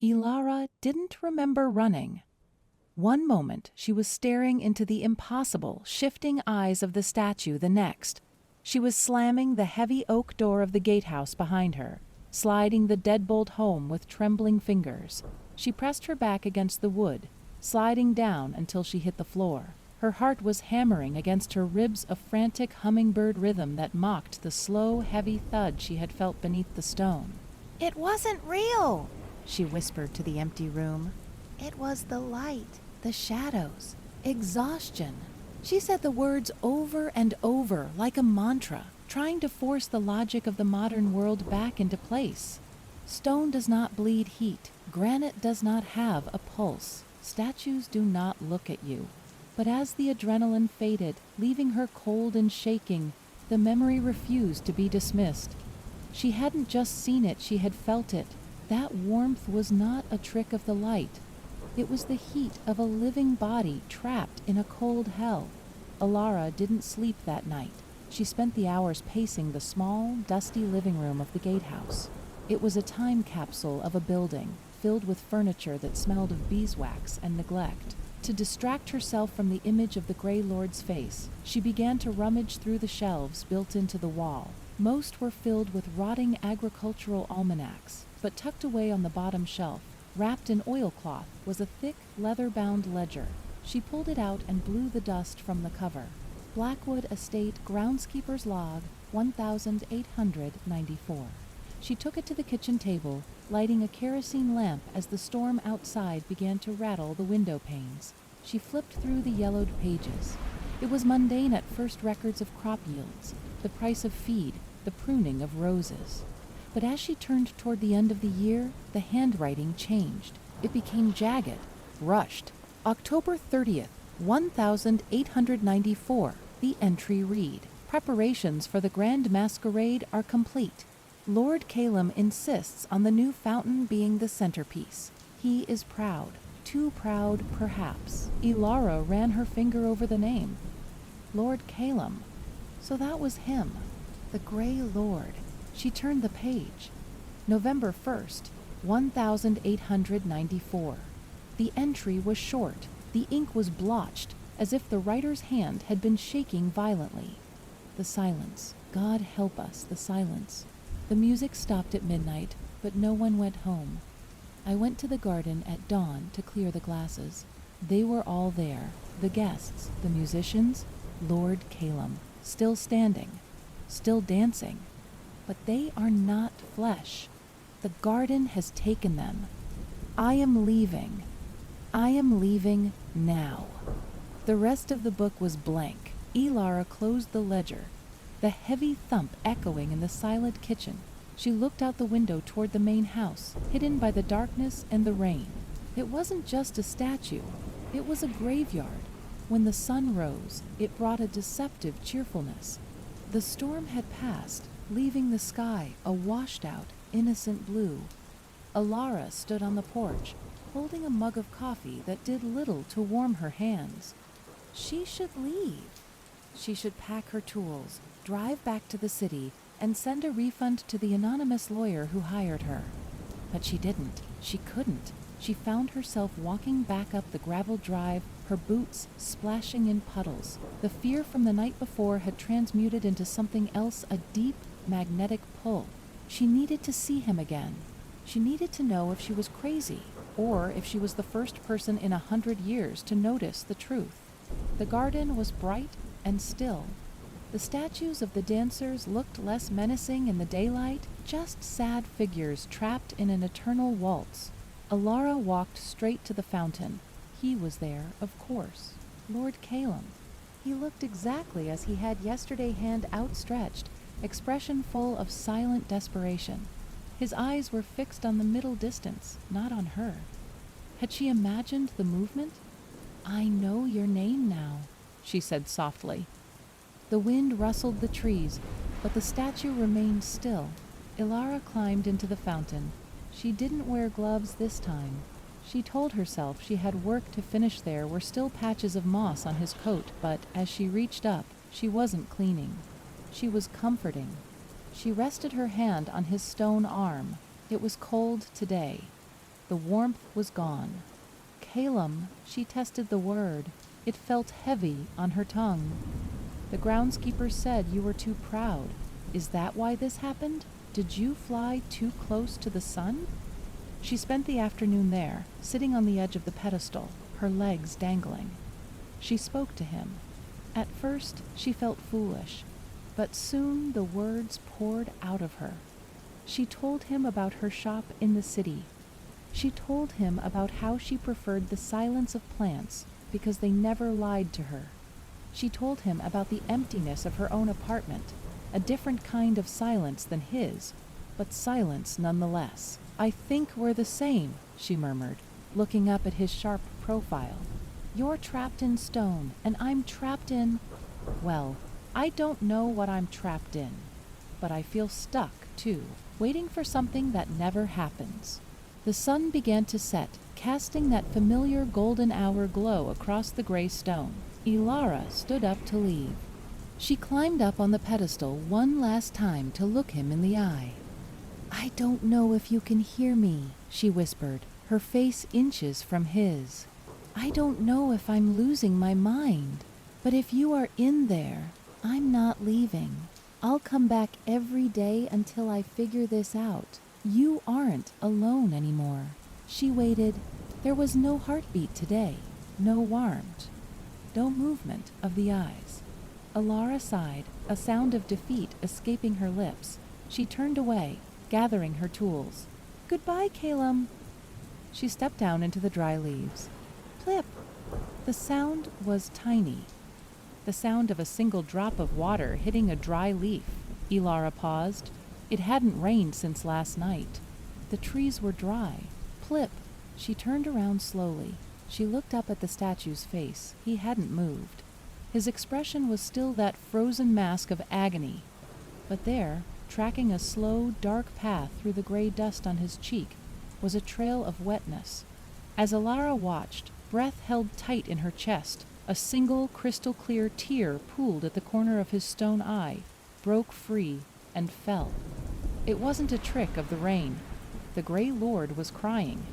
Ilara didn't remember running. One moment she was staring into the impossible, shifting eyes of the statue, the next she was slamming the heavy oak door of the gatehouse behind her, sliding the deadbolt home with trembling fingers. She pressed her back against the wood, sliding down until she hit the floor. Her heart was hammering against her ribs, a frantic hummingbird rhythm that mocked the slow, heavy thud she had felt beneath the stone. "It wasn't real," she whispered to the empty room. "It was the light, the shadows, exhaustion." She said the words over and over like a mantra, trying to force the logic of the modern world back into place. Stone does not bleed heat. Granite does not have a pulse. Statues do not look at you. But as the adrenaline faded, leaving her cold and shaking, the memory refused to be dismissed. She hadn't just seen it, she had felt it. That warmth was not a trick of the light. It was the heat of a living body trapped in a cold hell. Ilara didn't sleep that night. She spent the hours pacing the small, dusty living room of the gatehouse. It was a time capsule of a building, filled with furniture that smelled of beeswax and neglect. To distract herself from the image of the Grey Lord's face, she began to rummage through the shelves built into the wall. Most were filled with rotting agricultural almanacs, but tucked away on the bottom shelf, wrapped in oilcloth, was a thick, leather-bound ledger. She pulled it out and blew the dust from the cover. Blackwood Estate Groundskeeper's Log, 1894. She took it to the kitchen table, lighting a kerosene lamp as the storm outside began to rattle the window panes. She flipped through the yellowed pages. It was mundane at first: records of crop yields, the price of feed, the pruning of roses. But as she turned toward the end of the year, the handwriting changed. It became jagged, rushed. October 30th, 1894. The entry read: "Preparations for the Grand Masquerade are complete. Lord Calum insists on the new fountain being the centerpiece. He is proud. Too proud, perhaps." Ilara ran her finger over the name. Lord Calum. So that was him. The Grey Lord. She turned the page. November 1st, 1894. The entry was short. The ink was blotched, as if the writer's hand had been shaking violently. The silence. God help us, the silence. The music stopped at midnight, but no one went home. I went to the garden at dawn to clear the glasses. They were all there, the guests, the musicians, Lord Calum, still standing, still dancing. But they are not flesh. The garden has taken them. I am leaving. I am leaving now. The rest of the book was blank. Ilara closed the ledger, the heavy thump echoing in the silent kitchen. She looked out the window toward the main house, hidden by the darkness and the rain. It wasn't just a statue. It was a graveyard. When the sun rose, it brought a deceptive cheerfulness. The storm had passed, leaving the sky a washed-out, innocent blue. Ilara stood on the porch, holding a mug of coffee that did little to warm her hands. She should leave. She should pack her tools, drive back to the city, and send a refund to the anonymous lawyer who hired her. But she didn't. She couldn't. She found herself walking back up the gravel drive, her boots splashing in puddles. The fear from the night before had transmuted into something else, a deep, magnetic pull. She needed to see him again. She needed to know if she was crazy, or if she was the first person in 100 years to notice the truth. The garden was bright and still. The statues of the dancers looked less menacing in the daylight, just sad figures trapped in an eternal waltz. Ilara walked straight to the fountain. He was there, of course. Lord Calum. He looked exactly as he had yesterday, hand outstretched, expression full of silent desperation. His eyes were fixed on the middle distance, not on her. Had she imagined the movement? "I know your name now," she said softly. The wind rustled the trees, but the statue remained still. Ilara climbed into the fountain. She didn't wear gloves this time. She told herself she had work to finish. There were still patches of moss on his coat, but as she reached up, she wasn't cleaning. She was comforting. She rested her hand on his stone arm. It was cold today. The warmth was gone. Calum, she tested the word. It felt heavy on her tongue. The groundskeeper said you were too proud. Is that why this happened? Did you fly too close to the sun? She spent the afternoon there, sitting on the edge of the pedestal, her legs dangling. She spoke to him. At first, she felt foolish, but soon the words poured out of her. She told him about her shop in the city. She told him about how she preferred the silence of plants because they never lied to her. She told him about the emptiness of her own apartment, a different kind of silence than his, but silence nonetheless. I think we're the same, she murmured, looking up at his sharp profile. You're trapped in stone, and I'm trapped in... Well, I don't know what I'm trapped in, but I feel stuck, too, waiting for something that never happens. The sun began to set, casting that familiar golden hour glow across the gray stone. Ilara stood up to leave. She climbed up on the pedestal one last time to look him in the eye. I don't know if you can hear me, she whispered, her face inches from his. I don't know if I'm losing my mind, but if you are in there, I'm not leaving. I'll come back every day until I figure this out. You aren't alone anymore. She waited. There was no heartbeat today, no warmth, no movement of the eyes. Alara sighed, a sound of defeat escaping her lips. She turned away, gathering her tools. Goodbye, Calum. She stepped down into the dry leaves. Plip! The sound was tiny. The sound of a single drop of water hitting a dry leaf. Ilara paused. It hadn't rained since last night. The trees were dry. Plip! She turned around slowly. She looked up at the statue's face. He hadn't moved. His expression was still that frozen mask of agony. But there, tracking a slow, dark path through the gray dust on his cheek, was a trail of wetness. As Alara watched, breath held tight in her chest. A single crystal-clear tear pooled at the corner of his stone eye, broke free, and fell. It wasn't a trick of the rain. The Grey Lord was crying.